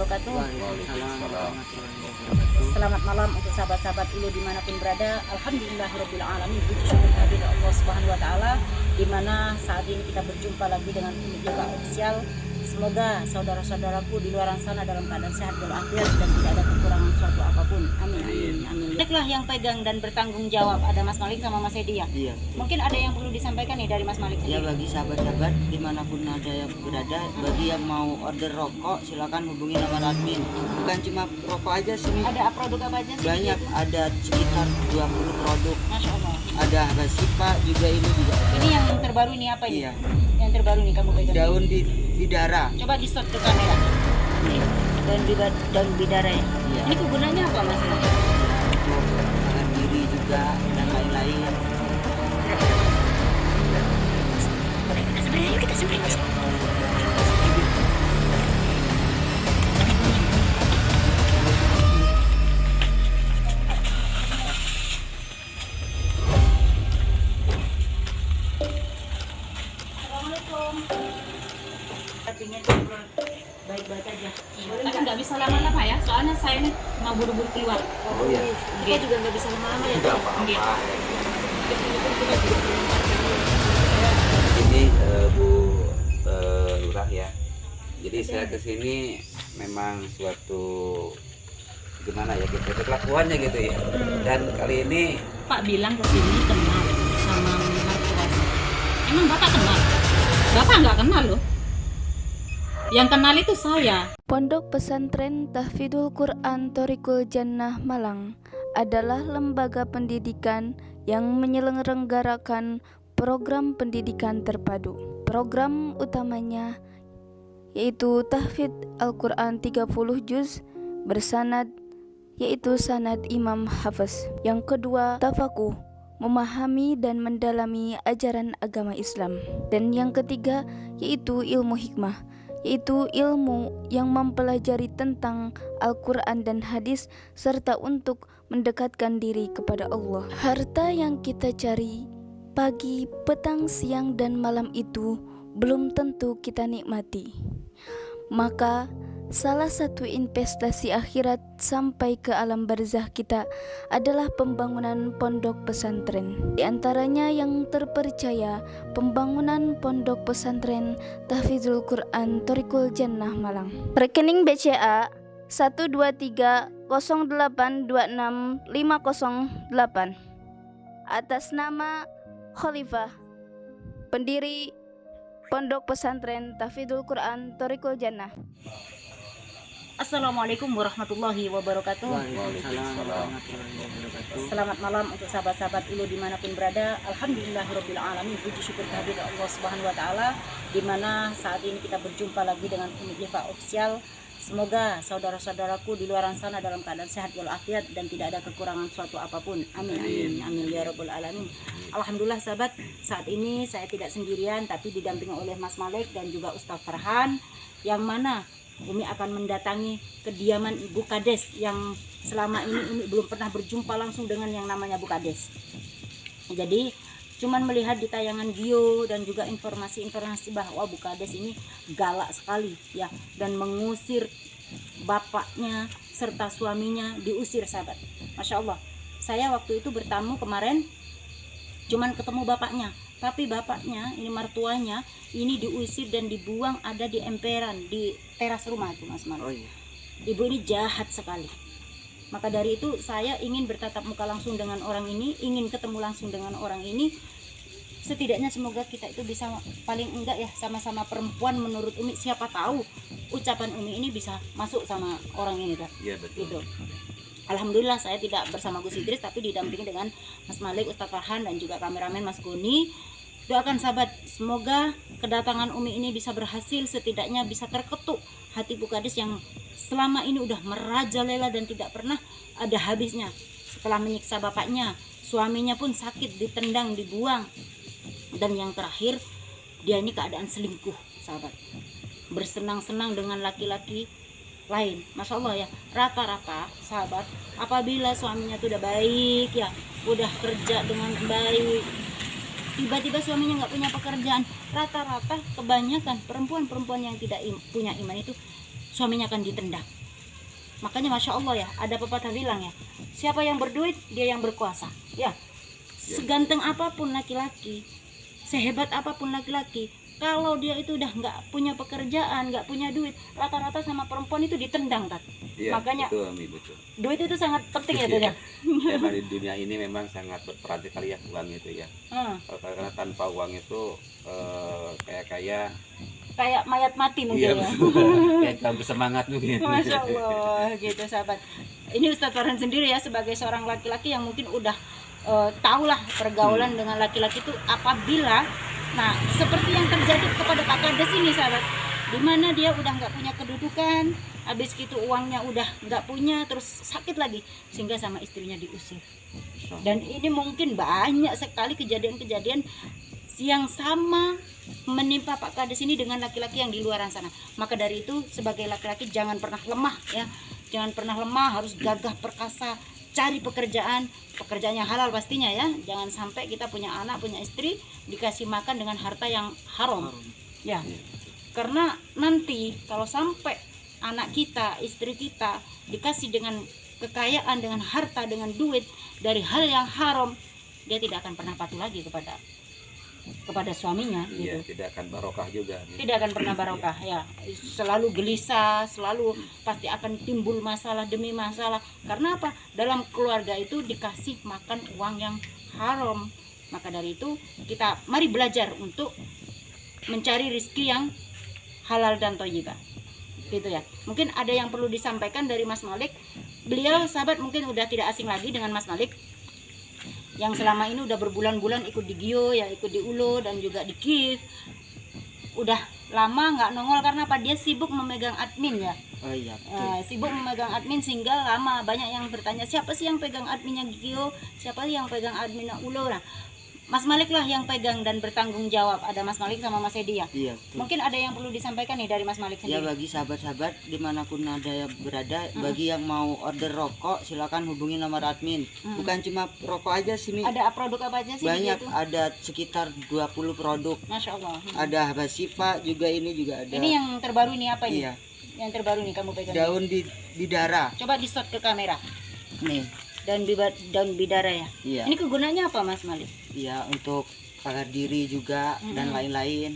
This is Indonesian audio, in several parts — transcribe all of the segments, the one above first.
wabarakatuh. Selamat malam untuk sahabat-sahabat Ilu dimanapun berada. Alhamdulillahirobbilalamin. Puji syukur kehadirat Allah Subhanahu Wa Taala, dimana saat ini kita berjumpa lagi dengan Umi Diva Official. Semoga saudara-saudaraku di luar sana dalam keadaan sehat walafiat dan tidak ada kekurangan suatu apapun. Amin, amin, amin. Baiklah, yang pegang dan bertanggung jawab ada Mas Malik sama Mas Edi ya? Iya. Mungkin ada yang perlu disampaikan nih dari Mas Malik Ya, sendiri. bagi sahabat-sahabat dimanapun ada yang berada, bagi yang mau order rokok silakan hubungi nomor admin. Bukan cuma rokok aja sih, Ada produk apa aja sih? banyak, ada sekitar 20 produk. Masya Allah. Ada Basipa juga, ini juga ada. Ini yang terbaru ini apa ini? Iya. Yang terbaru nih kamu pegang. Daun di bidara. Coba di shot ke kamera. Nih, daun bidara ya. Iya. Ini kegunaannya apa Mas? Untuk tangan diri juga dan lain-lain. Sebenarnya kita spray Mas. Assalamualaikum. Artinya baik-baik aja. Tapi nggak bisa lama-lama ya, soalnya saya ini mau buru-buru keluar. Oh iya. Kita juga nggak bisa lama-lama ya. Tidak apa-apa. Ini Bu Lurah ya. Jadi saya kesini memang suatu gimana ya, gitu kelakuannya gitu ya. Dan kali ini Pak bilang ke sini kenal sama mertua. Emang Bapak kenal? Bapak nggak kenal loh. Yang kenal itu saya. Pondok Pesantren Tahfidzul Quran Thoriqul Jannah Malang adalah lembaga pendidikan yang menyelenggarakan program pendidikan terpadu. Program utamanya yaitu tahfidz Al-Quran 30 juz bersanad, yaitu sanad Imam Hafiz. Yang kedua, tafakuh, memahami dan mendalami ajaran agama Islam. Dan yang ketiga yaitu ilmu hikmah, yaitu ilmu yang mempelajari tentang Al-Quran dan hadis serta untuk mendekatkan diri kepada Allah. Harta yang kita cari pagi, petang, siang, dan malam itu belum tentu kita nikmati. Maka salah satu investasi akhirat sampai ke alam barzah kita adalah pembangunan pondok pesantren. Di antaranya yang terpercaya pembangunan pondok pesantren Tahfidzul Quran Thoriqul Jannah Malang. Rekening BCA 12308265008 atas nama Khalifah, pendiri Pondok Pesantren Tahfidzul Quran Thoriqul Jannah. Assalamualaikum warahmatullahi wabarakatuh. Selamat malam untuk sahabat-sahabat Ilu dimanapun berada. Alhamdulillahirobbilalamin. Puji syukur kehadirat Allah Subhanahu Wa Taala, dimana saat ini kita berjumpa lagi dengan Umi Diva Official. Semoga saudara-saudaraku di luar sana dalam keadaan sehat walafiat dan tidak ada kekurangan suatu apapun. Amin, amin, amin ya rabbal alamin. Alhamdulillah sahabat, saat ini saya tidak sendirian tapi didampingi oleh Mas Malik dan juga Ustaz Farhan, yang mana Umi akan mendatangi kediaman Ibu Kades yang selama ini Umi belum pernah berjumpa langsung dengan yang namanya Bu Kades. Jadi cuman melihat di tayangan video dan juga informasi-informasi bahwa Bu Kades ini galak sekali ya, dan mengusir bapaknya serta suaminya, diusir sahabat. Masya Allah, saya waktu itu bertamu kemarin cuman ketemu bapaknya, tapi bapaknya ini mertuanya ini diusir dan dibuang ada di emperan di teras rumah itu Mas Malik. oh iya. Ibu ini jahat sekali. Maka dari itu saya ingin bertatap muka langsung dengan orang ini, ingin ketemu langsung dengan orang ini. Setidaknya semoga kita itu bisa, paling enggak ya sama-sama perempuan menurut Umi, siapa tahu ucapan Umi ini bisa masuk sama orang ini dah. Iya, betul. Gitu. Alhamdulillah saya tidak bersama Gus Idris tapi didampingi dengan Mas Malik, Ustaz Farhan dan juga kameramen Mas Goni. Doakan sahabat, semoga kedatangan Umi ini bisa berhasil, setidaknya bisa terketuk hati Bu Kades yang selama ini udah merajalela dan tidak pernah ada habisnya. Setelah menyiksa bapaknya, suaminya pun sakit, ditendang, dibuang. Dan yang terakhir, dia ini keadaan selingkuh sahabat, bersenang-senang dengan laki-laki lain. Masya Allah ya, rata-rata sahabat apabila suaminya tuh udah baik ya, udah kerja dengan baik, tiba-tiba suaminya nggak punya pekerjaan, rata-rata kebanyakan perempuan-perempuan yang tidak punya iman itu suaminya akan ditendang. Makanya Masya Allah ya, ada pepatah bilang ya, siapa yang berduit dia yang berkuasa. Ya, seganteng apapun laki-laki, sehebat apapun laki-laki, kalau dia itu udah nggak punya pekerjaan, nggak punya duit, rata-rata sama perempuan itu ditendang, Tat. Iya, Makanya betul, Ami, betul. duit itu sangat penting ya, Tat, ya. Memang di dunia ini memang sangat berperan sekali ya uang itu ya. Karena tanpa uang itu Kayak mayat mati mungkin iya, ya. kayak kamu semangat mungkin. Masya Allah, gitu sahabat. Ini Ustadz Farhan sendiri ya, sebagai seorang laki-laki yang mungkin udah tahulah pergaulan dengan laki-laki itu apabila, nah seperti yang terjadi kepada Pak Kades ini sahabat, dimana dia udah nggak punya kedudukan, habis gitu uangnya udah nggak punya, terus sakit lagi sehingga sama istrinya diusir. Dan ini mungkin banyak sekali kejadian-kejadian yang sama menimpa Pak Kades ini dengan laki-laki yang di luar sana. Maka dari itu sebagai laki-laki jangan pernah lemah ya, jangan pernah lemah, harus gagah perkasa, cari pekerjaan yang halal pastinya ya. Jangan sampai kita punya anak, punya istri dikasih makan dengan harta yang haram ya. Karena nanti kalau sampai anak kita, istri kita dikasih dengan kekayaan, dengan harta, dengan duit dari hal yang haram, dia tidak akan pernah patuh lagi kepada suaminya Iya, gitu. tidak akan barokah juga. Tidak akan pernah barokah ya. Selalu gelisah, selalu pasti akan timbul masalah demi masalah. Karena apa? Dalam keluarga itu dikasih makan uang yang haram. Maka dari itu kita mari belajar untuk mencari rezeki yang halal dan thayyibah. Gitu ya. Mungkin ada yang perlu disampaikan dari Mas Malik. Beliau sahabat mungkin udah tidak asing lagi dengan Mas Malik, yang selama ini udah berbulan-bulan ikut di Gio, ya ikut di Ulo dan juga di Kiev. Udah lama nggak nongol karena apa? Dia sibuk memegang admin ya. Oh iya. Sibuk memegang admin sehingga lama banyak yang bertanya siapa sih yang pegang adminnya Gio, siapa sih yang pegang adminnya Ulo. Nah, Mas Malik lah yang pegang dan bertanggung jawab. Ada Mas Malik sama Mas Edi ya. Iya. Betul. Mungkin ada yang perlu disampaikan nih dari Mas Malik Ya, sendiri. bagi sahabat-sahabat dimanapun ada yang berada, bagi yang mau order rokok silakan hubungi nomor admin. Bukan cuma rokok aja sini, Ada produk apa aja sih? banyak, di situ? ada sekitar 20 produk. Masya Allah. Ada Habasifa juga, ini juga ada. Ini yang terbaru ini apa ini? Iya, Yang terbaru nih kamu pegang. daun bidara. Coba di shot ke kamera. Nih, Daun bidara ya. iya. Ini kegunaannya apa Mas Malik? Iya, untuk pagar diri juga dan lain-lain.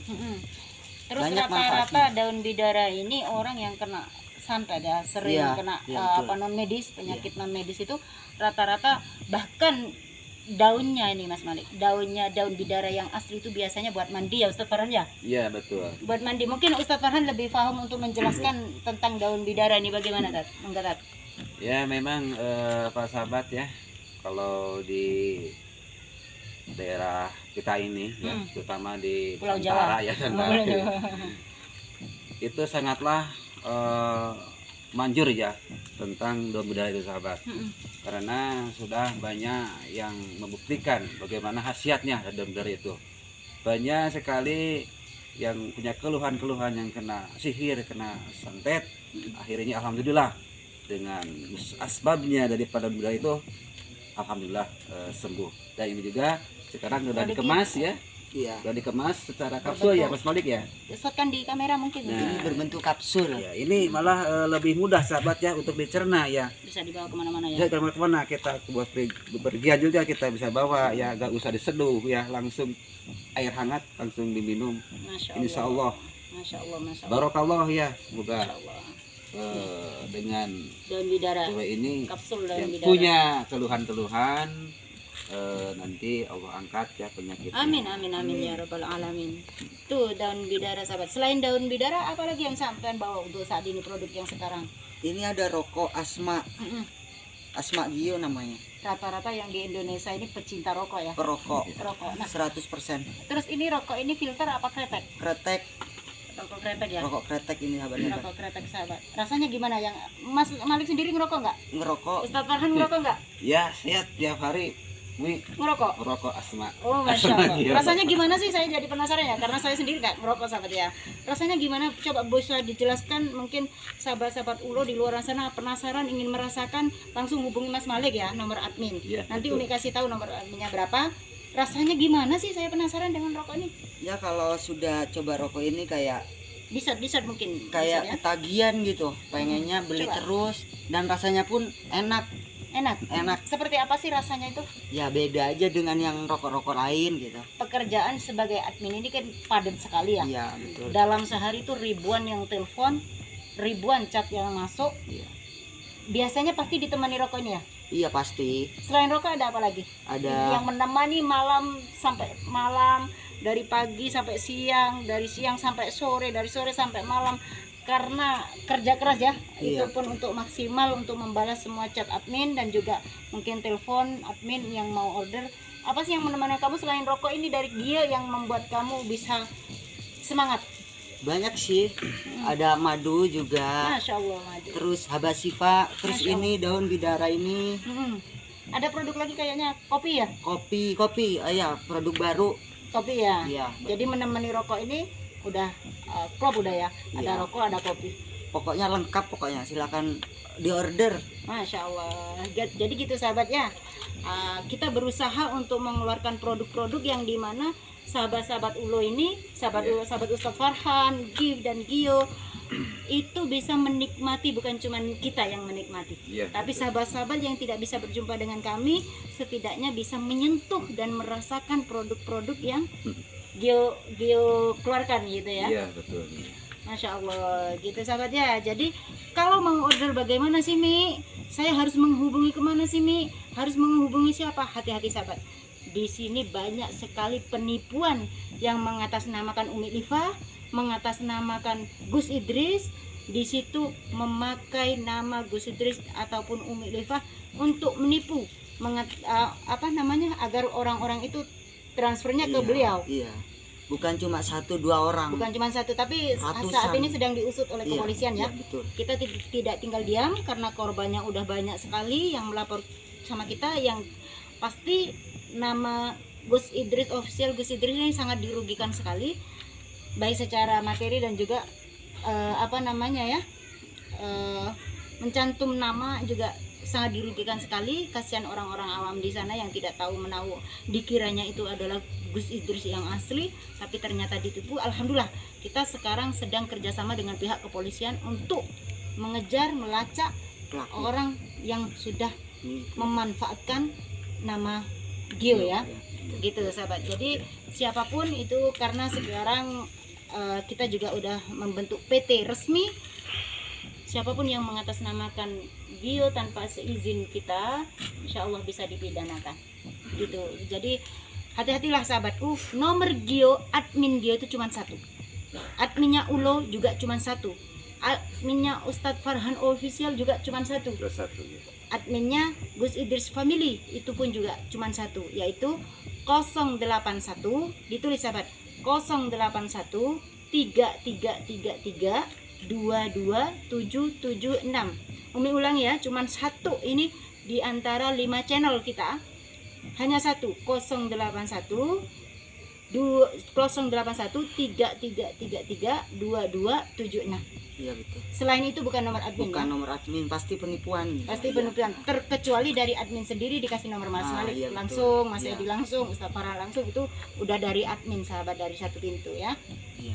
Terus Banyak rata-rata daun bidara ini orang yang kena santet ya, sering Iya, kena iya, betul. non medis, penyakit non medis itu rata-rata, bahkan daunnya ini Mas Malik, daun bidara yang asli itu biasanya buat mandi ya Ustadz Farhan ya. Iya, betul. Buat mandi. Mungkin Ustadz Farhan lebih paham untuk menjelaskan tentang daun bidara ini bagaimana Tat? Enggak Tat? Ya memang Pak sahabat ya, kalau di daerah kita ini ya, terutama di Pulau Nusantara Jawa. ya, Pulau Jawa. itu sangatlah manjur ya tentang daun bidara itu sahabat. Karena sudah banyak yang membuktikan bagaimana khasiatnya daun bidara itu. Banyak sekali yang punya keluhan-keluhan yang kena sihir, kena santet, akhirnya alhamdulillah dengan asbabnya daripada budaya itu alhamdulillah sembuh. Dan ini juga sekarang sudah dikemas ya, Iya. sudah dikemas secara kapsul ya Mas Malik ya. Shotkan di kamera mungkin. Ini berbentuk kapsul. Ya, ini malah lebih mudah sahabat ya untuk dicerna ya. Bisa dibawa kemana-mana ya. Ya kemana-mana kita buat bepergian juga kita bisa bawa ya, gak usah diseduh ya, langsung air hangat langsung diminum. Masya Allah. Insya Allah Masya Allah, Masya Allah. barokallah ya, semoga Masya Allah. dengan Daun bidara. cewek ini Kapsul daun yang bidara. punya keluhan-keluhan nanti Allah angkat ya penyakitnya. Amin, amin, amin ya rabbal alamin. Tuh daun bidara sahabat. Selain daun bidara, apalagi yang sampean bawa untuk saat ini produk yang sekarang? Ini ada rokok Asma, Asma Gio namanya. Rata-rata yang di Indonesia ini pecinta rokok ya. Perokok Rokok. Nah, 100%. terus ini rokok ini filter apa kretek? Kretek, Rokok kretek ya. rokok kretek ini sahabatnya. Rokok kretek sahabat. Rasanya gimana? Yang Mas Malik sendiri ngerokok nggak? Ngerokok. Ustadz Farhan ngerokok nggak? Ya saya tiap hari Ngerokok. merokok Asma. Oh, Masya Allah. Iya. Rasanya gimana sih? Saya jadi penasaran ya, karena saya sendiri nggak merokok sahabat ya. Rasanya gimana? Coba bisa dijelaskan, mungkin sahabat-sahabat Ulo di luar sana penasaran ingin merasakan, langsung hubungi Mas Malik ya, nomor admin. Iya, Nanti betul. Umi kasih tahu nomor adminnya berapa. Rasanya gimana sih? Saya penasaran dengan rokok ini. Ya kalau sudah coba rokok ini kayak Dessert mungkin kayak dessert ya. ketagihan gitu, pengennya beli Coba. terus, dan rasanya pun enak. Enak. Seperti apa sih rasanya itu? Ya beda aja dengan yang rokok-rokok lain gitu. Pekerjaan sebagai admin ini kan padat sekali ya. Iya betul. Dalam sehari itu ribuan yang telepon, ribuan chat yang masuk. Iya. Biasanya pasti ditemani rokoknya. Iya pasti Selain rokok ada apa lagi? ada. Yang menemani malam sampai malam, dari pagi sampai siang, dari siang sampai sore, dari sore sampai malam. Karena kerja keras ya, Iya. itu pun untuk maksimal untuk membalas semua chat admin dan juga mungkin telepon admin yang mau order. Apa sih yang menemani kamu selain rokok ini dari dia yang membuat kamu bisa semangat? Banyak sih, ada madu juga, Masya Allah, maju. terus habasifa, terus Masya Allah. ini daun bidara ini, Ada produk lagi kayaknya kopi ya, kopi, ya produk baru. kopi ya. Iya. Jadi menemani rokok ini udah klop udah ya. Ada Iya. rokok, ada kopi. Pokoknya lengkap pokoknya, silakan diorder. Masya Allah. Jadi gitu sahabat ya. Kita berusaha untuk mengeluarkan produk-produk yang dimana sahabat-sahabat Ulo ini, sahabat Ustadz Farhan, Gif dan Gio itu bisa menikmati, bukan cuma kita yang menikmati, Iya, tapi betul. sahabat-sahabat yang tidak bisa berjumpa dengan kami setidaknya bisa menyentuh dan merasakan produk-produk yang Gio keluarkan gitu ya. Iya betul. Masya Allah, gitu sahabat ya. Jadi kalau mau order bagaimana sih Mi? Saya harus menghubungi kemana sih Mi? Harus menghubungi siapa? Hati-hati sahabat. Di sini banyak sekali penipuan yang mengatasnamakan Umi Liva, mengatasnamakan Gus Idris. Di situ memakai nama Gus Idris ataupun Umi Liva untuk menipu, agar orang-orang itu transfernya ke Iya, beliau. Iya. Bukan cuma 1-2 orang. Bukan cuma satu, tapi Ratusan. saat ini sedang diusut oleh Iya, kepolisian ya. iya, betul. Kita tidak tinggal diam karena korbannya udah banyak sekali yang melapor sama kita, yang pasti nama Gus Idris official Gus Idris ini sangat dirugikan sekali, baik secara materi dan juga mencantum nama juga sangat dirugikan sekali. Kasihan orang-orang awam di sana yang tidak tahu menahu, dikiranya itu adalah Gus Idris yang asli, tapi ternyata ditipu. Alhamdulillah kita sekarang sedang kerjasama dengan pihak kepolisian untuk mengejar, melacak Pelaku. orang yang sudah Ini. memanfaatkan nama Gio ya, gitu sahabat. Jadi siapapun itu, karena sekarang kita juga udah membentuk PT resmi, siapapun yang mengatasnamakan Gio tanpa seizin kita, insya Allah bisa dipidanakan gitu. Jadi hati-hatilah sahabatku, nomor Gio, admin Gio itu cuma satu, adminnya Ulo juga cuma satu, adminnya Ustadz Farhan official juga cuma satu, Terus satu ya. adminnya Gus Idris Family itu pun juga cuma satu, yaitu 081, ditulis sahabat, 081 3333 22776. Umi ulang ya, cuma satu ini di antara 5 channel kita, hanya satu, 081 3333 2276. Iya betul. Selain itu bukan nomor admin Bukan ya? nomor admin, pasti penipuan. Pasti penipuan, terkecuali dari admin sendiri dikasih nomor Mas Malik iya, betul. langsung, Mas Iya. Edi langsung, Ustaz Farhan langsung, itu udah dari admin sahabat, dari satu pintu ya. Iya.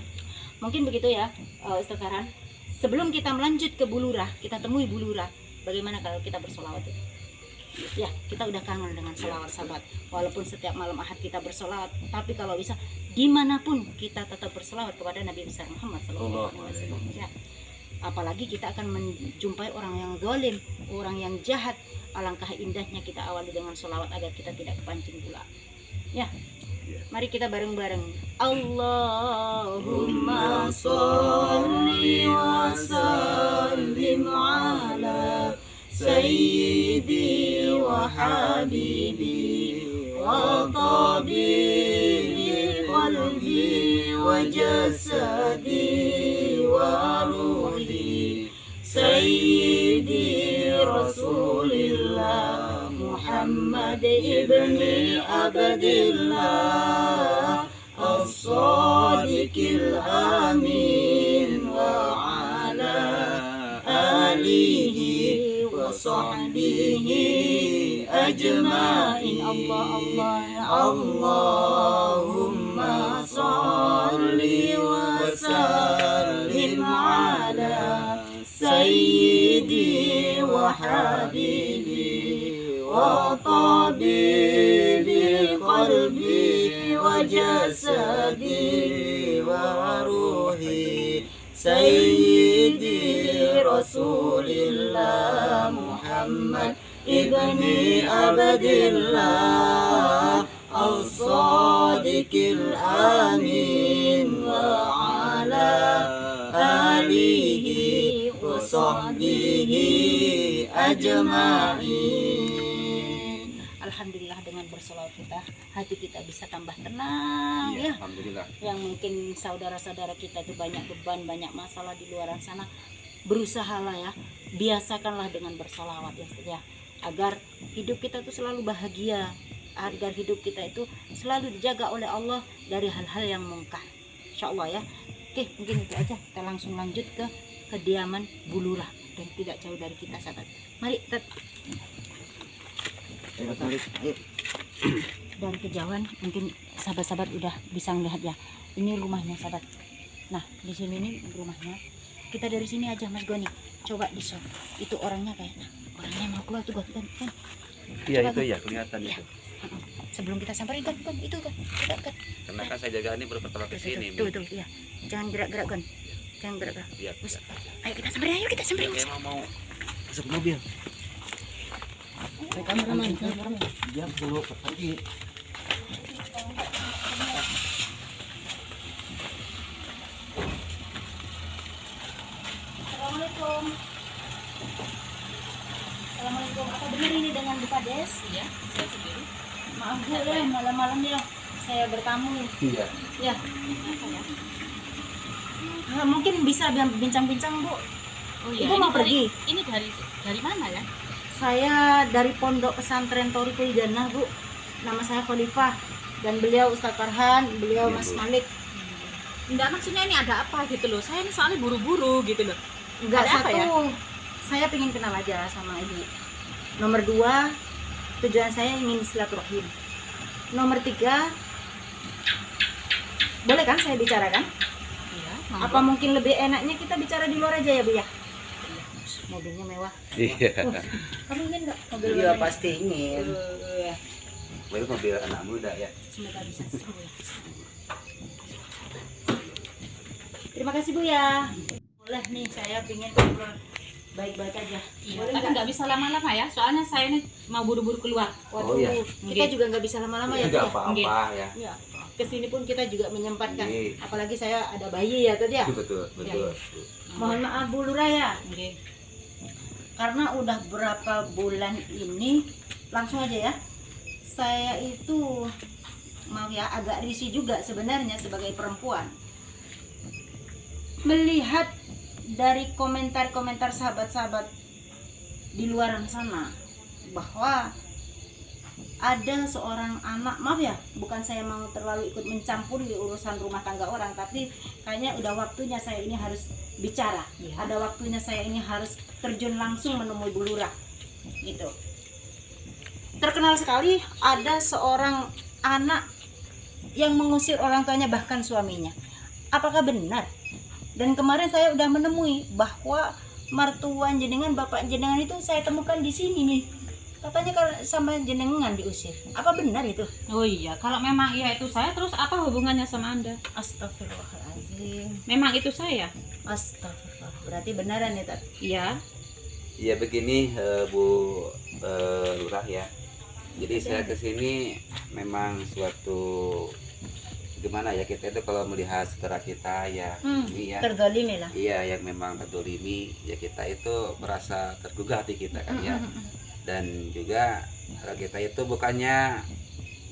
Mungkin begitu ya Ustaz Farhan. Sebelum kita melanjut ke Bulurah, kita temui Bulurah, bagaimana kalau kita bersolawat itu? Ya, kita udah kangen dengan solawat sahabat. Walaupun setiap malam Ahad kita bersolawat, tapi kalau bisa dimanapun kita tetap bersolawat kepada Nabi besar Muhammad SAW. Ya. Apalagi kita akan menjumpai orang yang zalim, orang yang jahat. Alangkah indahnya kita awali dengan solawat agar kita tidak kepancing pula. Ya, mari kita bareng-bareng. Allahumma sholli wa sallim ala Sayyidi wa habibi wa tabibi qalbi wa jasadi wa ruhi Sayyidi Rasulillah Muhammad ibni Abdillah as-sadiqil amin wa ala alihi وصحبه أجمعين. اللهم صل وسلم حبيبي وطبيبي قلبي وجسدي وروحي سيدي رسول الله محمد ابن عبد الله الصادق الأمين وعلى آله وصحبه أجمعين. Alhamdulillah dengan bersolawat kita hati kita bisa tambah tenang Iya, ya. alhamdulillah. Yang mungkin saudara-saudara kita itu banyak beban, banyak masalah di luar sana, berusahalah ya, biasakanlah dengan bersolawat ya, agar hidup kita itu selalu bahagia, agar hidup kita itu selalu dijaga oleh Allah dari hal-hal yang mungkar, insyaallah ya. Oke, mungkin itu aja, kita langsung lanjut ke kediaman Bu Lurah dan tidak jauh dari kita, sahabat. Mari Tet. Dari kejauhan mungkin sahabat-sahabat udah bisa melihat ya, ini rumahnya sahabat. Nah di sini nih rumahnya, kita dari sini aja Mas Goni, coba di shot itu orangnya kayaknya mau keluar tuh kan. Iya itu ya kelihatan itu. Sebelum kita samperin kan itu kan. Karena kan saya jaga ini baru pertama ke sini. Tuh ya, jangan gerak-gerak kan, jangan gerak-gerak. Iya. Ayo kita samperin, Kayak mau masuk mobil. Kameraman. Dia dulu pergi. Assalamualaikum. Assalamualaikum. Apa benar ini dengan Bu Kades? Iya, saya sendiri. Maaf Bu ya, malam-malam ya saya bertamu. Iya. Ya. Mungkin bisa bincang-bincang Bu. Oh Ibu mau pergi? Ini dari mana ya? Saya dari Pondok Pesantren Thoriqul Jannah Bu. Nama saya Khalifah dan beliau Ustadz Farhan, beliau Mas Malik. Enggak, maksudnya ini ada apa gitu loh. Saya ini soalnya buru-buru gitu loh. Enggak, Ada apa satu, ya? saya pengen kenal aja sama Ibu. Nomor 2, tujuan saya ingin silaturahim. Nomor 3, boleh kan saya bicarakan? Iya. Apa mungkin lebih enaknya kita bicara di luar aja ya Bu ya? Mobilnya mewah. Iya. Kamu ingin nggak mobil Iya mewah? pasti ingin. Ya. Baru mobil anak muda ya. Semoga bisa sembuh ya. Terima kasih Bu ya. Boleh nih, saya pengen ngobrol baik-baik aja. Iya, Boleh tapi nggak? nggak bisa lama-lama ya. Soalnya saya ini mau buru-buru keluar. Waduh, Oh, iya. kita juga nggak bisa lama-lama ya. Bu, Enggak ya? apa-apa ya. Ya, kesini pun kita juga menyempatkan. Iya. Apalagi saya ada bayi ya tadi ya. Betul. Mohon maaf Bu Lurah ya, Oke. karena udah berapa bulan ini, langsung aja ya. Saya itu mau ya agak risih juga sebenarnya sebagai perempuan. Melihat dari komentar-komentar sahabat-sahabat di luar sana bahwa ada seorang anak, maaf ya, bukan saya mau terlalu ikut mencampuri urusan rumah tangga orang, tapi kayaknya udah waktunya saya ini harus bicara. Ya. Ada waktunya saya ini harus terjun langsung menemui Bu Lurah. Gitu. Terkenal sekali ada seorang anak yang mengusir orang tuanya bahkan suaminya. Apakah benar? Dan kemarin saya udah menemui bahwa mertuan jenengan, bapak jenengan itu saya temukan di sini nih. Katanya kalau sama jenengan diusir. Apa benar itu? Oh iya, kalau memang iya itu saya, terus apa hubungannya sama Anda? Astagfirullahaladzim. Memang itu saya. Astagfirullah. Berarti benaran ya, Tat? Iya. Iya begini Bu Lurah ya. Jadi saya kesini memang suatu gimana ya, kita itu kalau melihat saudara kita ya ini ya. Terzalimi lah. Iya yang memang terdolimi ya, kita itu merasa tergugah hati kita kan ya. Dan juga kita itu bukannya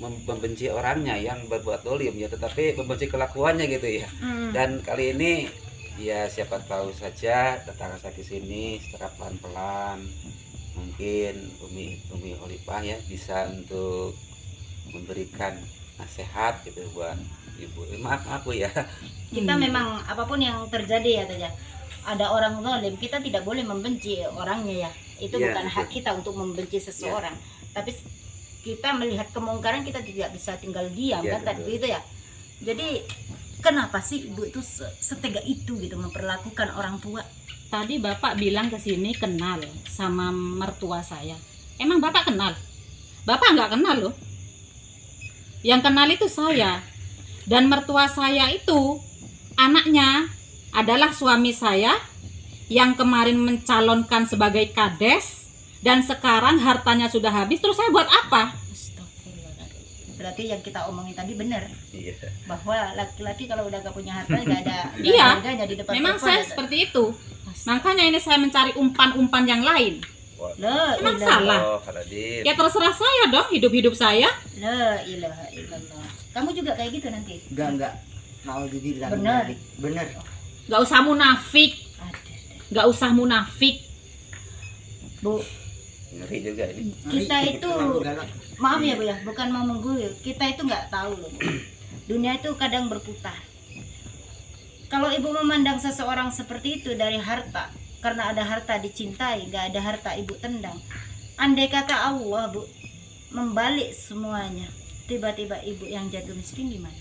membenci orangnya yang berbuat dolim ya, tetapi membenci kelakuannya gitu ya. Dan kali ini ya siapa tahu saja datang saya ke sini secara pelan-pelan, mungkin Umi Khalifah ya bisa untuk memberikan nasihat gitu buat ibu. Maaf aku ya. Kita memang apapun yang terjadi ya, Teh, ada orang zalim, kita tidak boleh membenci orangnya ya. Itu Ya, bukan hak betul. kita untuk membenci seseorang. Tapi kita melihat kemungkaran, kita tidak bisa tinggal diam Ya, kan, tadi betul. gitu ya. Jadi Kenapa sih ibu itu setega itu gitu memperlakukan orang tua? Tadi bapak bilang ke sini kenal sama mertua saya. Emang bapak kenal? Bapak nggak kenal loh. Yang kenal itu saya. Dan mertua saya itu anaknya adalah suami saya yang kemarin mencalonkan sebagai kades dan sekarang hartanya sudah habis. Terus saya buat apa? Astagfirullahaladzim. Berarti yang kita omongin tadi benar. Iya. Bahwa laki-laki kalau udah gak punya harta gak ada Iya. harganya di depan Memang perempuan. saya seperti itu. Makanya ini saya mencari umpan-umpan yang lain. La Emang ilaha- salah? Oh, Faradin. Ya terserah saya dong, hidup-hidup saya. La ilaha illallah. Kamu juga kayak gitu nanti? Enggak. Mau dibilang. Bener. Bener. Gak usah munafik. Ada. Gak usah munafik. Bu, Ngeri juga ini. kita itu Terlalu galak. maaf ya Bu ya, bukan mau mengguyur. Kita itu nggak tahu loh Bu. Dunia itu kadang berputar. Kalau ibu memandang seseorang seperti itu dari harta, karena ada harta dicintai, nggak ada harta ibu tendang. Andai kata Allah Bu membalik semuanya, tiba-tiba ibu yang jatuh miskin gimana?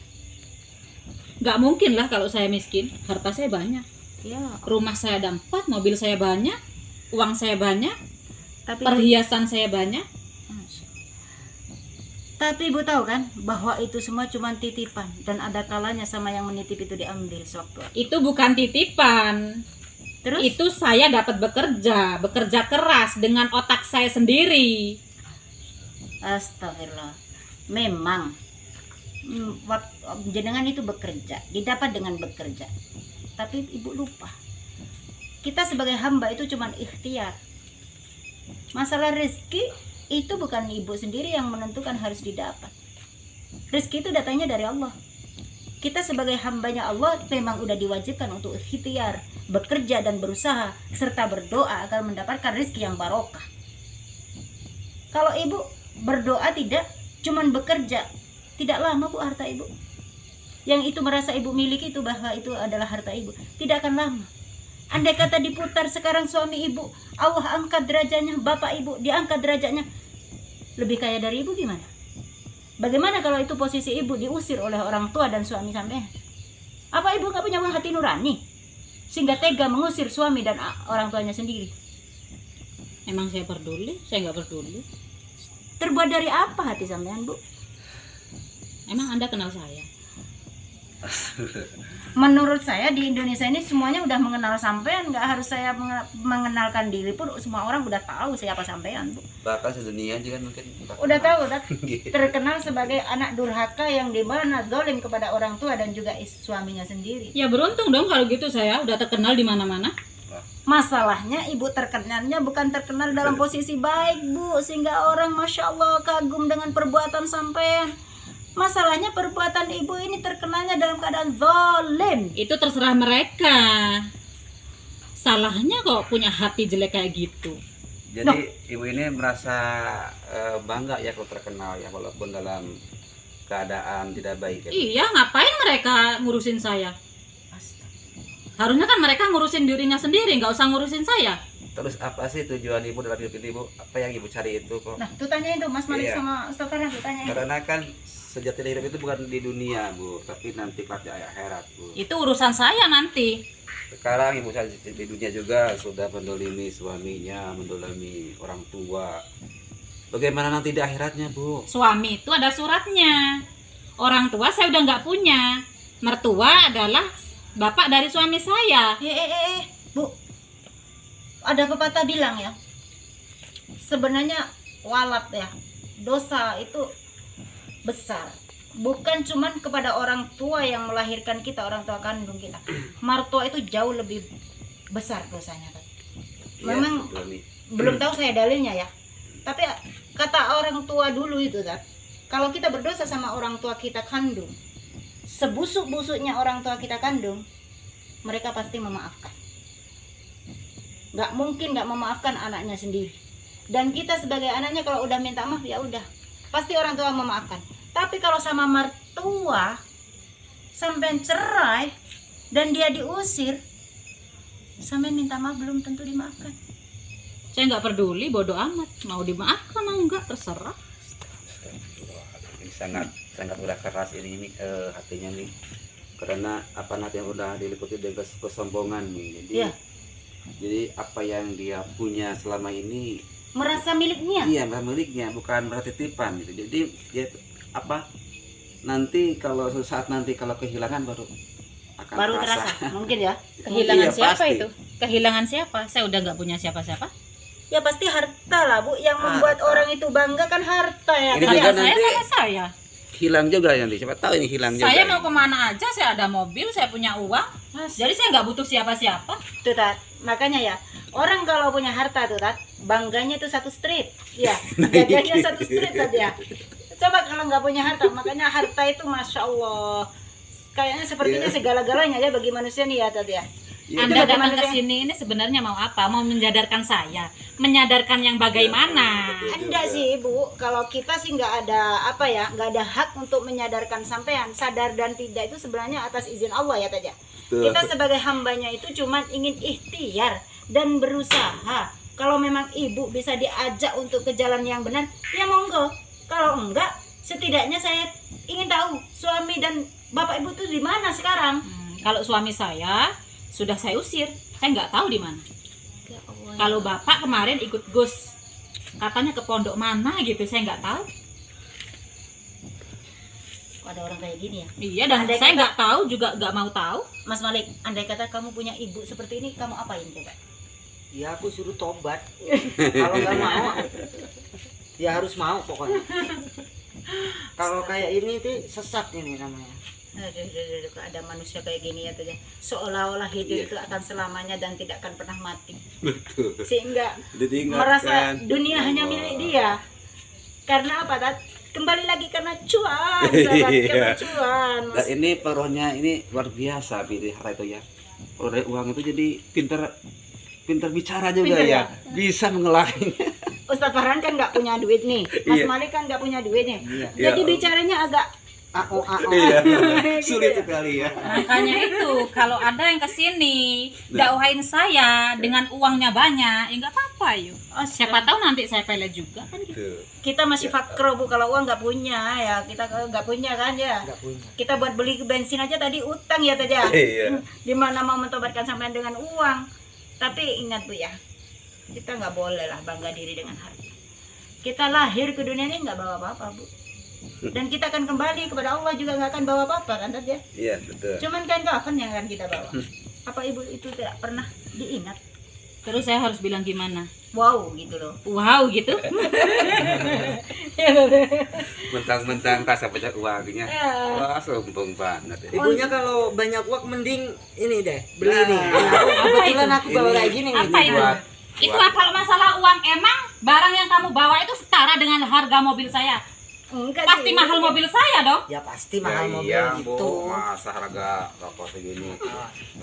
Gak mungkin lah kalau saya miskin. Harta saya banyak. Ya, Rumah saya ada 4, mobil saya banyak, uang saya banyak, tapi perhiasan saya banyak. Tapi ibu tahu kan bahwa itu semua cuma titipan dan ada kalanya sama yang menitip itu diambil sewaktu. Itu bukan titipan. Terus Itu saya dapat bekerja keras dengan otak saya sendiri. astagfirullah. Memang jenengan itu bekerja, didapat dengan bekerja. Tapi ibu lupa. Kita sebagai hamba itu cuma ikhtiar. Masalah rezeki itu bukan ibu sendiri yang menentukan harus didapat. Rezeki itu datangnya dari Allah. Kita sebagai hambanya Allah memang udah diwajibkan untuk ikhtiar, bekerja dan berusaha serta berdoa agar mendapatkan rezeki yang barokah. Kalau ibu berdoa tidak, cuman bekerja, tidak lama Bu harta ibu. Yang itu merasa ibu miliki itu bahwa itu adalah harta ibu, tidak akan lama. Andai kata diputar sekarang suami ibu, Allah angkat derajatnya, bapak ibu diangkat derajatnya, lebih kaya dari ibu gimana? Bagaimana kalau itu posisi ibu diusir oleh orang tua dan suami sampean? Apa ibu nggak punya hati nurani sehingga tega mengusir suami dan orang tuanya sendiri? Emang saya peduli? Saya nggak peduli. Terbuat dari apa hati sampean Bu? Emang Anda kenal saya? Menurut saya di Indonesia ini semuanya udah mengenal sampean, nggak harus saya mengenalkan diri pun semua orang udah tahu siapa sampean Bu. Bahkan sedunia juga mungkin Udah tahu, udah terkenal sebagai anak durhaka yang dimana zalim kepada orang tua dan juga suaminya sendiri. Ya beruntung dong kalau gitu, saya udah terkenal di mana-mana. Masalahnya ibu terkenalnya bukan terkenal dalam posisi baik Bu, sehingga orang masya Allah kagum dengan perbuatan sampean. Masalahnya perbuatan ibu ini terkenalnya dalam keadaan zalim. Itu terserah mereka. Salahnya kok punya hati jelek kayak gitu. Jadi ibu ini merasa bangga ya kalau terkenal ya, walaupun dalam keadaan tidak baik ya. Iya, ngapain mereka ngurusin saya? Harusnya kan mereka ngurusin dirinya sendiri, nggak usah ngurusin saya. Terus apa sih tujuan ibu dalam hidup ini Bu? Apa yang ibu cari itu kok? Nah, tuh tanyain tuh Mas Malik Iya. sama Ustaz Farhan, tuh tanyain. Karena kan sejati hidup itu bukan di dunia Bu, tapi nanti pas di akhirat Bu. Itu urusan saya nanti. Sekarang ibu saya di dunia juga sudah mendolimi suaminya, mendolimi orang tua. Bagaimana nanti di akhiratnya Bu? Suami itu ada suratnya. Orang tua saya udah nggak punya. Mertua adalah bapak dari suami saya. Bu, ada pepatah bilang ya, sebenarnya walat ya, dosa itu besar. Bukan cuman kepada orang tua yang melahirkan kita, orang tua kandung kita. Mertua itu jauh lebih besar dosanya kan. Memang Iya, betul nih. belum tahu saya dalilnya ya. Tapi kata orang tua dulu itu kan, kalau kita berdosa sama orang tua kita kandung, sebusuk-busuknya orang tua kita kandung, mereka pasti memaafkan. Nggak mungkin nggak memaafkan anaknya sendiri. Dan kita sebagai anaknya kalau udah minta maaf ya udah, pasti orang tua memaafkan. Tapi kalau sama mertua sampai cerai dan dia diusir, sampai minta maaf belum tentu dimaafkan. Saya nggak peduli, bodoh amat. Mau dimaafkan mau nggak terserah. Ini sangat udah keras ini hatinya nih. karena apa nanti yang udah diliputi dengan kesombongan nih. Jadi Iya. jadi apa yang dia punya selama ini Merasa miliknya. iya miliknya, bukan berarti titipan gitu. Jadi dia apa nanti kalau suatu saat nanti kalau kehilangan akan Baru terasa. Mungkin ya. Kehilangan Iya, siapa pasti. itu? Kehilangan siapa? Saya udah nggak punya siapa-siapa. Ya pasti harta lah Bu, yang membuat Harta. orang itu bangga kan harta ya. Ini Kan? juga Iya, saya nanti- sama saya. hilang juga nanti, siapa tahu ini hilang juga. Saya mau kemana aja, saya ada mobil, saya punya uang. Jadi saya nggak butuh siapa-siapa. Tuh Tat, makanya ya orang kalau punya harta tuh Tat, bangganya tuh satu street, ya, jaganya satu street Tat ya. Coba kalau nggak punya harta, makanya harta itu masya Allah, kayaknya sepertinya Iya. segala-galanya ya bagi manusia nih ya Tat ya. Iya, Anda Coba datang gimana ke deh? sini ini sebenarnya mau apa? Mau menyadarkan saya, menyadarkan yang bagaimana? Enggak sih Bu, kalau kita sih nggak ada apa ya, nggak ada hak untuk menyadarkan sampean. Sadar dan tidak itu sebenarnya atas izin Allah ya Tat ya. Betul. Kita sebagai hambanya itu cuman ingin ikhtiar dan berusaha. Kalau memang ibu bisa diajak untuk ke jalan yang benar, ya monggo. Kalau enggak, setidaknya saya ingin tahu suami dan bapak ibu tuh di mana sekarang. Kalau suami saya sudah saya usir, saya nggak tahu di mana. Kalau bapak kemarin ikut Gus, katanya ke pondok mana gitu, saya nggak tahu. Kok ada orang kayak gini ya? Iya, dan Andai saya kata- nggak tahu juga nggak mau tahu. Mas Malik, andai kata kamu punya ibu seperti ini, kamu apain coba? Ya aku suruh tobat. Kalau nggak mau, ya harus mau pokoknya. Kalau kayak ini tuh sesat ini namanya. Aduh, kok ada manusia kayak gini ya tuh ya. Seolah-olah hidup itu akan selamanya dan tidak akan pernah mati. Betul. Sehingga Jadi merasa ingatkan. dunia hanya milik dia. Karena apa, Tat? Kembali lagi karena cuan, Iya. karena cuan. Dan ini pengaruhnya ini luar biasa pilih harta itu ya. Kalau dari uang itu jadi pinter bicara juga Pinter ya. ya? Bisa mengelaknya. Ustadz Farhan kan nggak punya duit nih, Mas Iya. Malik kan nggak punya duit nih. Iya. Jadi bicaranya agak Ao. Iya. Gitu Sulit ya. sekali ya. Makanya itu, kalau ada yang kesini dakwahin saya dengan uangnya banyak, ya nggak apa-apa yuk. Oh, siapa tahu nanti saya pelet juga kan gitu. Tuh. kita masih fakro Bu, kalau uang nggak punya ya kita nggak punya kan ya. Nggak punya. Kita buat beli bensin aja tadi utang ya tadi ya. Iya. Dimana mau mentobatkan sampean dengan uang. Tapi ingat Bu ya, kita nggak boleh lah bangga diri dengan harta. Kita lahir ke dunia ini nggak bawa apa-apa Bu, dan kita akan kembali kepada Allah juga nggak akan bawa apa-apa kan tadi ya. Iya, betul. Cuman kain kafan yang akan kita bawa. Apa ibu itu tidak pernah diingat? Terus saya harus bilang gimana? Wow gitu loh. Wow gitu. Mentang-mentang rasa banyak uangnya. Wah, sombong banget ya. Ibunya kalau banyak uang mending ini deh beli Nah. nih. Kebetulan aku bawa Ini kayak gini nih. Apa itu? buat- Itu kalau masalah uang, emang barang yang kamu bawa itu setara dengan harga mobil saya? Enggak Pasti sih. mahal mobil saya dong. Ya pasti mahal mobil iya, gitu. Bu, masa harga rokok segini.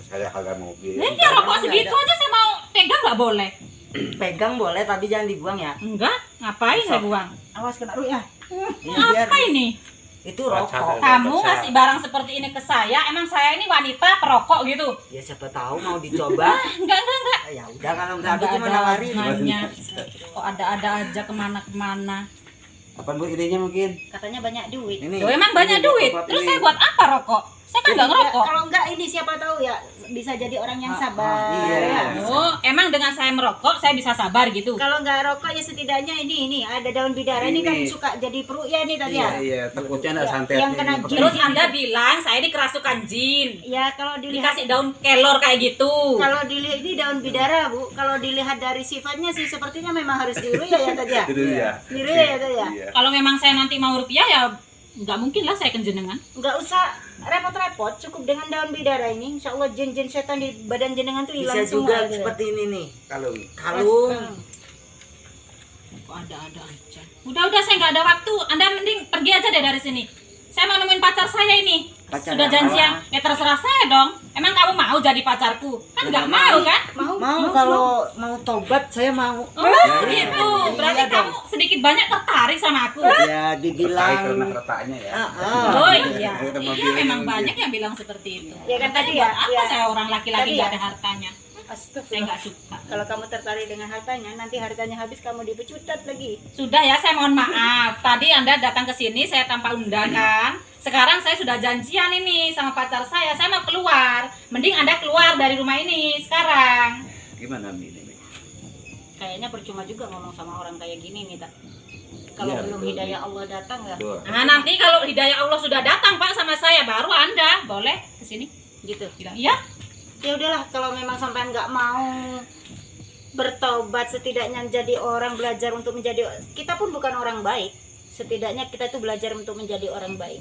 Saya harga mobil. Ya rokok segitu aja saya mau pegang nggak boleh? Pegang boleh tapi jangan dibuang ya. Enggak, ngapain saya buang? Awas kena ruya. Ini biar Apa ini? itu rokok. Kamu ngasih barang seperti ini ke saya, emang saya ini wanita perokok gitu? Ya siapa tahu mau dicoba. Enggak. Ya udah kalau enggak aku Nggak cuma ada nawarin. hubungannya. Kok ada-ada aja kemana-kemana. Apa Bu idenya mungkin? Katanya banyak duit. Ini. Loh, emang banyak ini duit. Bapak Terus pilih. saya buat apa rokok? Saya kan nggak Ya, ngerokok. kalau enggak ini siapa tahu ya bisa jadi orang yang sabar. iya. ya. Oh, emang dengan saya merokok saya bisa sabar gitu? Kalau enggak rokok ya setidaknya ini ada daun bidara ini kan Ini. suka jadi perut ya nih tadi Iya, ya. iya, takutnya ada Ya, santetnya. yang kena ini. jin. Terus Anda bilang saya ini kerasukan jin. Ya kalau dilihat Dikasih daun kelor kayak gitu. kalau dilihat ini daun bidara Bu, kalau dilihat dari sifatnya sih sepertinya memang harus diruya ya tadi ya. Itu ya. Diruya ya tadi ya. Iya. Kalau memang saya nanti mau rupiah ya nggak mungkin lah saya kenjenengan. Enggak usah repot-repot, cukup dengan daun bidara ini. Insya Allah jin-jin setan di badan jenengan tuh hilang Bisa semua. juga gitu. seperti ini nih. Kalung. Kalung. Kok ada-ada aja. Udah saya nggak ada waktu. Anda mending pergi aja deh dari sini. Saya mau nemuin pacar saya ini. Pacar Sudah yang janji mana? yang ya terserah saya dong. Emang kamu mau jadi pacarku? Kan nggak mau kan? Mau kalau mau tobat saya mau. Oh gitu. Berarti Iya dong. kamu sedikit banyak tertarik sama aku. Ya Terkait dibilang karena hartanya ya. Oh iya. Kita mau Iya bilang memang gitu. banyak yang bilang seperti itu. Ya kan tadi Buat ya, apa ya. saya orang laki-laki Tadi nggak ya. ada hartanya? Astagfirullah. Saya nggak suka. Kalau kamu tertarik dengan hartanya, nanti hartanya habis kamu dipecutat lagi. Sudah ya, saya mohon maaf. Tadi Anda datang ke sini saya tanpa undangan. Sekarang saya sudah janjian ini sama pacar saya mau keluar. Mending Anda keluar dari rumah ini sekarang. Gimana Mi ini? Kayaknya percuma juga ngomong sama orang kayak gini nih, Tak. Kalau Iya, belum betul. hidayah Allah datang ya, Betul. Nah, nanti kalau hidayah Allah sudah datang Pak sama saya, baru Anda boleh ke sini. gitu. Bilang, iya. Ya udahlah, kalau memang sampai nggak mau bertobat, setidaknya jadi orang, belajar untuk menjadi, kita pun bukan orang baik, setidaknya kita tuh belajar untuk menjadi orang baik.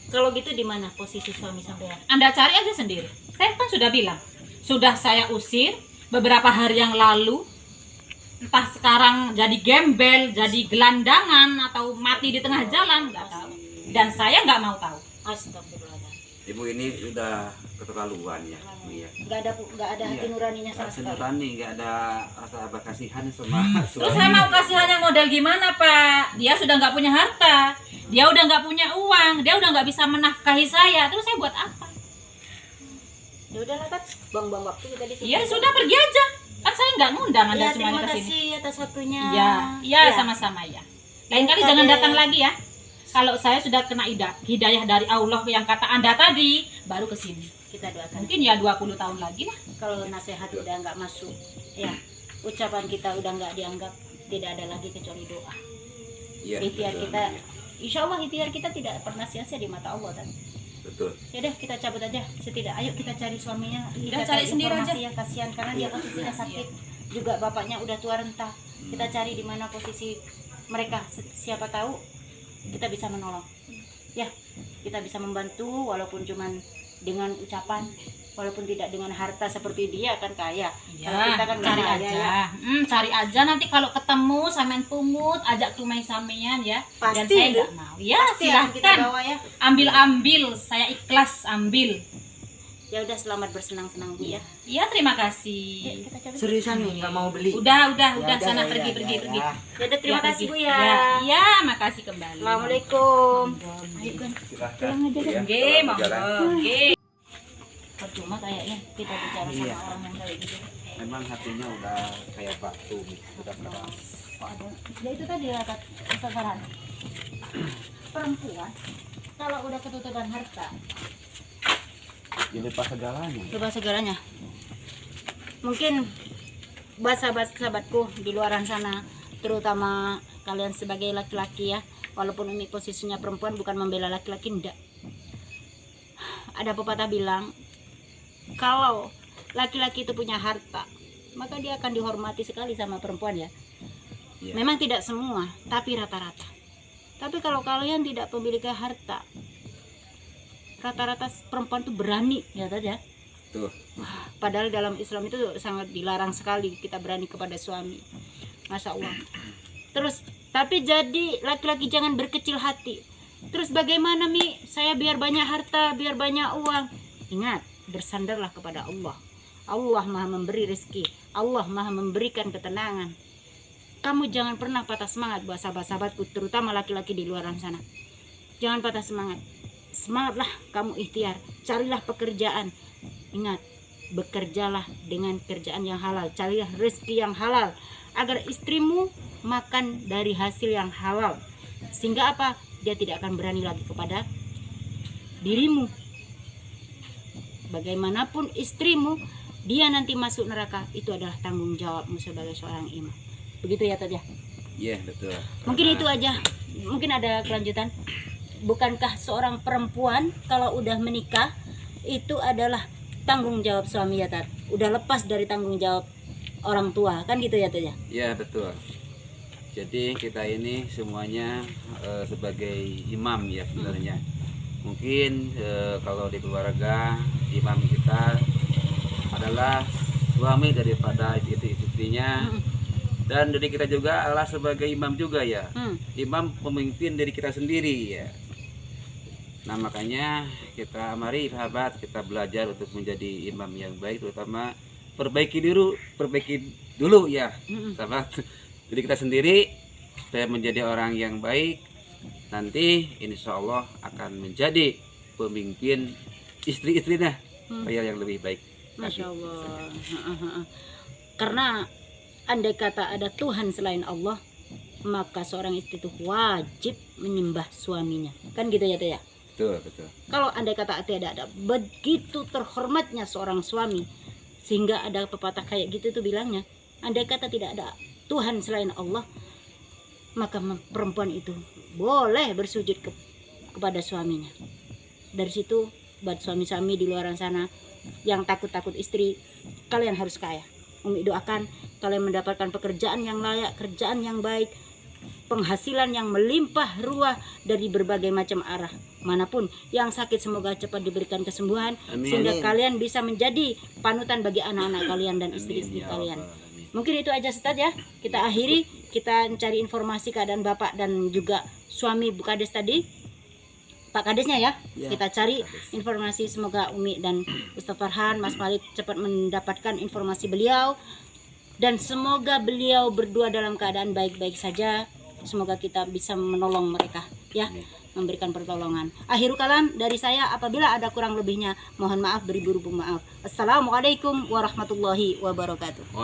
Kalau gitu di mana posisi suami sampean? Anda cari aja sendiri. Saya kan sudah bilang, sudah saya usir beberapa hari yang lalu. Entah sekarang jadi gembel, jadi gelandangan, atau mati di tengah jalan, nggak tahu. Dan saya nggak mau tahu. Astagfirullahaladzim. Ibu ini udah keterlaluan ya, Mi ya. Nggak ada hati Iya. nuraninya Nggak sama sekali. nurani, nggak ada rasa kasihan sama Terus saya mau kasihan yang model gimana Pak? Dia sudah nggak punya harta, dia udah nggak punya uang, dia udah nggak bisa menafkahi saya. Terus saya buat apa? Ya udahlah, Tak, buang-buang waktu kita di sini. Ya sudah, pergi aja. Kan saya nggak ngundang Anda Ya, semuanya terima ke sini. kasih atas waktunya. Iya, iya Ya. sama-sama ya. Lain kali Kita jangan deh. datang lagi ya. Kalau saya sudah kena hidayah dari Allah yang kata Anda tadi, baru ke sini. Kita doakan. Mungkin ya 20 tahun lagi lah. Kalau nasihat udah nggak masuk, ya ucapan kita udah nggak dianggap, tidak ada lagi kecuali doa. Iya, Ikhtiar betul, kita, Mi. insya Allah ikhtiar kita tidak pernah sia-sia di mata Allah, kan? Betul. Ya deh, kita cabut aja. Ayo kita cari suaminya. Udah, Kita cari sendiri informasi ya, kasihan karena dia posisinya sakit. Juga bapaknya udah tua renta. Kita cari di mana posisi mereka. Siapa tahu kita bisa menolong. Ya, kita bisa membantu walaupun cuman dengan ucapan, walaupun tidak dengan harta seperti dia kan kaya. Kalau kita kan nggak cari kaya, aja. ya. Cari aja nanti kalau ketemu sampean pungut, ajak ke rumah sampean ya. Dan Pasti, saya Bu. nggak mau. Ya, Pasti akan kita silahkan. bawa ya. Ambil, saya ikhlas ambil. Ya udah, selamat bersenang-senang Bu ya. Iya, terima kasih. Yuk, kita cabut. Seriusan nih nggak mau beli. Udah, Ya sana ya, pergi. ya. Ya udah, terima Ya, kasih pergi. Bu ya. Iya, makasih kembali. Assalamualaikum. Ayo Gun. Silahkan. Pulang aja, Ya, Oke, selamat monggo. jalan. Oke. Percuma kayaknya kita bicara sama Iya. orang yang kayak gitu. Memang hatinya udah kayak batu, Mi. Udah keras. Kok ada? Ya itu tadi ya, Kak. Kesabaran. Perempuan kalau udah ketutupan harta, Dilepas segalanya. coba segalanya. Mungkin buat sahabat-sahabatku di luaran sana, terutama kalian sebagai laki-laki ya, walaupun ini posisinya perempuan, bukan membela laki-laki, enggak. Ada pepatah bilang, kalau laki-laki itu punya harta, maka dia akan dihormati sekali sama perempuan ya. Iya. Memang tidak semua, tapi rata-rata. Tapi kalau kalian tidak memiliki harta, rata-rata perempuan tuh berani, ya tadi ya. Tuh. Padahal dalam Islam itu sangat dilarang sekali kita berani kepada suami. Masya Allah. Terus, tapi jadi laki-laki jangan berkecil hati. Terus bagaimana Mi? Saya biar banyak harta, biar banyak uang. Ingat, bersandarlah kepada Allah. Allah maha memberi rezeki. Allah maha memberikan ketenangan. Kamu jangan pernah patah semangat buat sahabat-sahabatku, terutama laki-laki di luar sana. Jangan patah semangat. Semangatlah kamu ikhtiar. Carilah pekerjaan. Ingat, bekerjalah dengan kerjaan yang halal. Carilah rezeki yang halal agar istrimu makan dari hasil yang halal. Sehingga apa? Dia tidak akan berani lagi kepada dirimu. Bagaimanapun istrimu, dia nanti masuk neraka, itu adalah tanggung jawabmu sebagai seorang imam. Begitu ya, Tadya? Iya, betul. Mungkin Karena itu aja. Mungkin ada kelanjutan. Bukankah seorang perempuan kalau udah menikah itu adalah tanggung jawab suami ya, Tat? Udah lepas dari tanggung jawab orang tua, kan gitu ya, Tadya? Iya, betul. Jadi kita ini semuanya sebagai imam ya sebenarnya. Mungkin kalau di keluarga imam kita adalah suami daripada istrinya, dan dari kita juga adalah sebagai imam juga ya. Imam pemimpin dari kita sendiri ya. Nah makanya kita mari sahabat kita belajar untuk menjadi imam yang baik, terutama perbaiki dulu ya sahabat. Jadi kita sendiri supaya menjadi orang yang baik, nanti insya Allah akan menjadi pemimpin istri-istrinya supaya yang lebih baik. Masya Allah. Karena andai kata ada Tuhan selain Allah, maka seorang istri itu wajib menyembah suaminya. Kan gitu ya, Teh ya? Betul, betul. Kalau andai kata tidak ada begitu terhormatnya seorang suami, sehingga ada pepatah kayak gitu tuh bilangnya, andai kata tidak ada Tuhan selain Allah, maka perempuan itu boleh bersujud kepada suaminya. Dari situ buat suami-suami di luar sana yang takut-takut istri, kalian harus kaya. Umi doakan kalian mendapatkan pekerjaan yang layak, kerjaan yang baik, penghasilan yang melimpah ruah dari berbagai macam arah. Manapun yang sakit semoga cepat diberikan kesembuhan. Amin. Sehingga kalian bisa menjadi panutan bagi anak-anak kalian dan istri-istri Amin, ya kalian. Allah, amin. Mungkin itu aja Ustaz ya. Kita akhiri, kita cari informasi keadaan Bapak dan juga suami Bu Kades tadi. Pak Kadesnya ya, Ya, kita cari Kades. informasi, semoga Umi dan Ustaz Farhan, Mas Malik cepat mendapatkan informasi beliau, dan semoga beliau berdua dalam keadaan baik-baik saja. Semoga kita bisa menolong mereka ya, memberikan pertolongan. Akhirul kalam dari saya, apabila ada kurang lebihnya mohon maaf beribu-ribu maaf. Assalamualaikum warahmatullahi wabarakatuh.